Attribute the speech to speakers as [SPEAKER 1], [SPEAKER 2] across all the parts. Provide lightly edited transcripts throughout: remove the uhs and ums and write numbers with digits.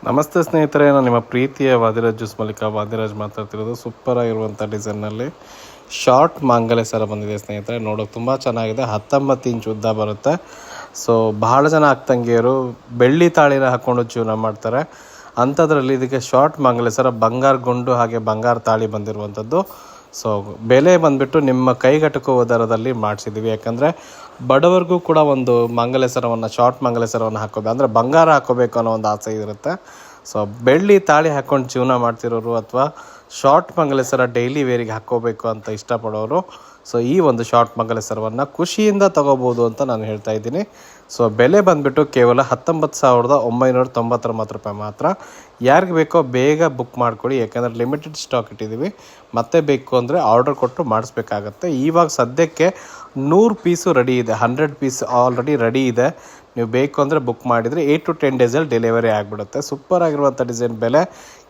[SPEAKER 1] ನಮಸ್ತೆ ಸ್ನೇಹಿತರೆ, ನಾನು ನಿಮ್ಮ ಪ್ರೀತಿಯ ವಾದಿರಾಜ್ ಜ್ಯೂಸ್ ಮಾಲೀಕ ವಾದಿರಾಜ್ ಮಾತಾಡ್ತಿರೋದು. ಸೂಪರ್ ಆಗಿರುವಂಥ ಡಿಸೈನ್ನಲ್ಲಿ ಶಾರ್ಟ್ ಮಾಂಗಲ್ಯ ಸರ ಬಂದಿದೆ ಸ್ನೇಹಿತರೆ. ನೋಡೋಕೆ ತುಂಬ ಚೆನ್ನಾಗಿದೆ. 19 ಇಂಚ್ ಉದ್ದ ಬರುತ್ತೆ. ಸೊ ಬಹಳ ಜನ ಅಕ್ಕಂಗಿಯರು ಬೆಳ್ಳಿ ತಾಳಿನ ಹಾಕ್ಕೊಂಡು ಜೀವನ ಮಾಡ್ತಾರೆ. ಅಂಥದ್ರಲ್ಲಿ ಇದಕ್ಕೆ ಶಾರ್ಟ್ ಮಾಂಗಲ್ಯ ಸರ ಬಂಗಾರ ಗುಂಡು ಹಾಗೆ ಬಂಗಾರ ತಾಳಿ ಬಂದಿರುವಂಥದ್ದು. ಸೊ ಬೆಲೆ ಬಂದುಬಿಟ್ಟು ನಿಮ್ಮ ಕೈಗೆಟುಕುವ ದರದಲ್ಲಿ ಮಾಡಿಸಿದ್ದೀವಿ. ಯಾಕಂದರೆ ಬಡವರಿಗೂ ಕೂಡ ಒಂದು ಮಾಂಗಲ್ಯ ಸರವನ್ನು, ಶಾರ್ಟ್ ಮಾಂಗಲ್ಯ ಸರವನ್ನು ಹಾಕೋಬೇಕು, ಅಂದರೆ ಬಂಗಾರ ಹಾಕೋಬೇಕು ಅನ್ನೋ ಒಂದು ಆಸೆ ಇರುತ್ತೆ. ಸೊ ಬೆಳ್ಳಿ ತಾಳಿ ಹಾಕ್ಕೊಂಡು ಜೀವನ ಮಾಡ್ತಿರೋರು ಅಥವಾ ಶಾರ್ಟ್ ಮಾಂಗಲ್ಯ ಸರ ಡೈಲಿ ವೇರಿಗೆ ಹಾಕ್ಕೋಬೇಕು ಅಂತ ಇಷ್ಟಪಡೋರು ಸೊ ಈ ಒಂದು ಶಾರ್ಟ್ ಮಾಂಗಲ್ಯ ಸರವನ್ನು ಖುಷಿಯಿಂದ ತೊಗೋಬೋದು ಅಂತ ನಾನು ಹೇಳ್ತಾ ಇದ್ದೀನಿ. ಸೊ ಬೆಲೆ ಬಂದುಬಿಟ್ಟು ಕೇವಲ 19,990 ಮಾತ್ರ. ಯಾರಿಗೆ ಬೇಕೋ ಬೇಗ ಬುಕ್ ಮಾಡ್ಕೊಳ್ಳಿ, ಯಾಕಂದರೆ ಲಿಮಿಟೆಡ್ ಸ್ಟಾಕ್ ಇಟ್ಟಿದ್ದೀವಿ. ಮತ್ತೆ ಬೇಕು ಅಂದರೆ ಆರ್ಡರ್ ಕೊಟ್ಟು ಮಾಡಿಸ್ಬೇಕಾಗತ್ತೆ. ಇವಾಗ ಸದ್ಯಕ್ಕೆ 100 ಪೀಸು ರೆಡಿ ಇದೆ, 100 ಪೀಸ್ ಆಲ್ರೆಡಿ ರೆಡಿ ಇದೆ. ನೀವು ಬೇಕು ಅಂದರೆ ಬುಕ್ ಮಾಡಿದರೆ 8 to 10 ಡೇಸಲ್ಲಿ ಡೆಲಿವರಿ ಆಗಿಬಿಡುತ್ತೆ. ಸೂಪರ್ ಆಗಿರುವಂಥ ಡಿಸೈನ್. ಬೆಲೆ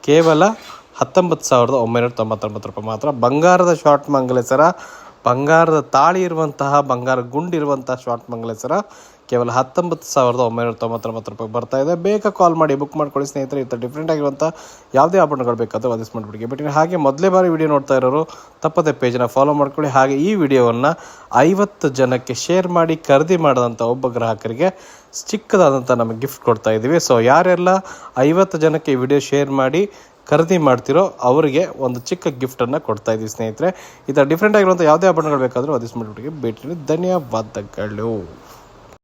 [SPEAKER 1] ಕೇವಲ 19,990 ಮಾತ್ರ. ಬಂಗಾರದ ಶಾರ್ಟ್ ಮಾಂಗಲ್ಯ ಸರ, ಬಂಗಾರದ ತಾಳಿ ಇರುವಂತಹ, ಬಂಗಾರ ಗುಂಡಿರುವಂಥ ಶಾರ್ಟ್ ಮಾಂಗಲ್ಯ ಸರ ಕೇವಲ 19,990 ಬರ್ತಾ ಇದೆ. ಬೇಗ ಕಾಲ್ ಮಾಡಿ ಬುಕ್ ಮಾಡ್ಕೊಳ್ಳಿ ಸ್ನೇಹಿತರೆ. ಈ ಥರ ಡಿಫ್ರೆಂಟ್ ಆಗಿರುವಂಥ ಯಾವುದೇ ಆಭರಣಗಳು ಬೇಕಾದರೂ ವಾದಿಸ್ ಮಾಡಿಬಿಡಿ. ಬಟ್ ಹಾಗೆ ಮೊದಲೇ ಬಾರಿ ವಿಡಿಯೋ ನೋಡ್ತಾ ಇರೋರು ತಪ್ಪದೆ ಪೇಜನ್ನು ಫಾಲೋ ಮಾಡ್ಕೊಳ್ಳಿ. ಹಾಗೆ ಈ ವಿಡಿಯೋವನ್ನು 50 ಜನಕ್ಕೆ ಶೇರ್ ಮಾಡಿ ಖರೀದಿ ಮಾಡಿದಂಥ ಒಬ್ಬ ಗ್ರಾಹಕರಿಗೆ ಚಿಕ್ಕದಾದಂಥ ನಮಗೆ ಗಿಫ್ಟ್ ಕೊಡ್ತಾ ಇದ್ದೀವಿ. ಸೊ ಯಾರೆಲ್ಲ 50 ಜನಕ್ಕೆ ಈ ವಿಡಿಯೋ ಶೇರ್ ಮಾಡಿ ಖರೀದಿ ಮಾಡ್ತಿರೋ ಅವರಿಗೆ ಒಂದು ಚಿಕ್ಕ ಗಿಫ್ಟನ್ನು ಕೊಡ್ತಾ ಇದ್ದೀವಿ ಸ್ನೇಹಿತರೆ. ಈ ಥರ ಡಿಫ್ರೆಂಟ್ ಆಗಿರುವಂಥ ಯಾವುದೇ ಆಭರಣಗಳು ಬೇಕಾದರೂ ವಾದಿಸ್ ಮಾಡಿಬಿಟ್ಟಿಗೆ ಭೇಟಿ. ಧನ್ಯವಾದಗಳು.